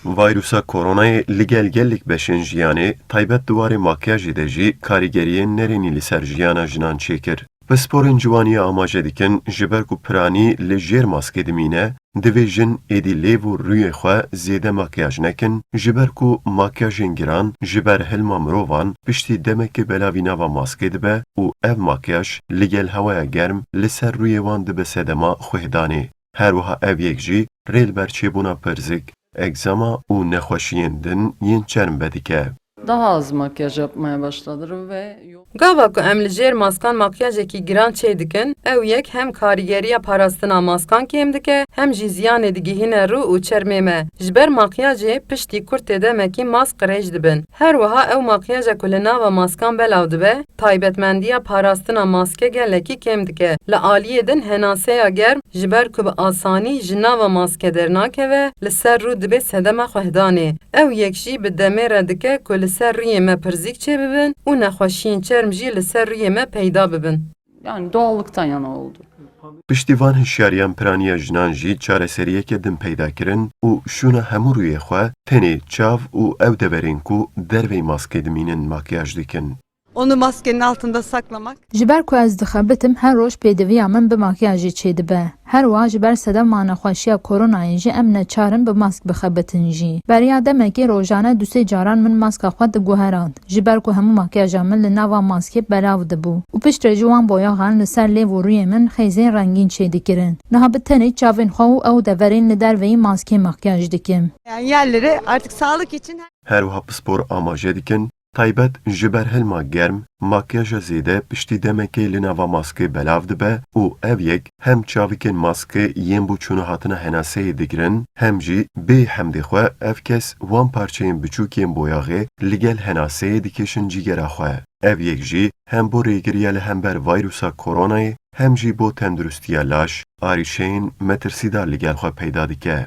Vayrusa koronayê li gel gelek beşên jiyanê taybet duwarê makyajê de jî karîgeriyên nerênî li ser jiyana jinan çêkir. Pisporên ciwaniya amaje dikin ji ber ku piranî li jêr maskê dimîne, divê jin êdî lêv û rûyê xwe zêde makyaj nekin, ji ber ku makyajên giran ji ber hilma mirovan piştî demekê belavî nava maskê dibe û ev makyaj li gel hewaya germ li ser rûyê wan dibe sedema xwehdanê. Her wiha ev yek jî rê li ber çêbûna pirzik, egzama û nexweşiyên din yên çerm vedike. Daha az makyaj yapmaya başladım ve Gava ku em li jêr maskan makyajekî giran çê dikin, ew yek hem karîgeriya parastina maskan kêm dike, hem jî ziyanê digihîne rû û çermê me. Ji ber makyajê piştî kurtê demekî mask qirêj dibin. Her wiha ew makyaja ku li nava maskan belav dibe, taybetmendiya parastina maske gelekî kêm dike. Li aliyê din henaseya germ ji ber ku bi asanî ji nava maske dernakeve, li ser rû dibe sedema xwehdanê. Ew yek jî bi demê re dike ku li ser rûyê me pirzik çê bibin û nexweşiyên çerm jî li ser rûyê me peyda bibin. yani doğallıktan yana oldu. Piştîvan hişyariyan piraniya jinan jî çareseriyekê din peyda kirin û şûna hemû rûyê xwe tenê çav û ew deverên ku dervey maskê dimînin makyaj dikin. Onu maskenin altında saklamak. Ji ber ku ez dixebitim her roj pêdiviya min bi makyajê çê dibe. Her wa ji ber sedema nexweşiya koronayê jî em neçarin bi mask bixebitin jî. Beriya demekê rojane du sê caran min maska xwe diguherand. Ji ber ku hemû makyaja min li nava maskê belav dibû. û piştre jî wan boyaxan li ser lêv û rûyê min xêzên rengîn çê dikirin. Niha bi tenê çavên xwe û ew deverên li derveyî maskê makyaj dikim. Yani yerleri artık sağlık için Her wiha pispor amaje dikin, taybet ji ber hilma germ, makyaja zêde piştî demekê li nava maskê belav dibe û ev yek hem çavîkên maskê yên bûçûnû hatine henaseyê digirin, hem jî bê hemdê xwe ev kes wan parçeyên biçûkên boyaxê li gel henaseyê dikeşin cîgera xwe. Ev yek jî hem bo rêgiriya li hember vayrusa koronayê, hem jî bo tendurustiya laş, arîşeyên metirsîdar li gel xwe peyda dike.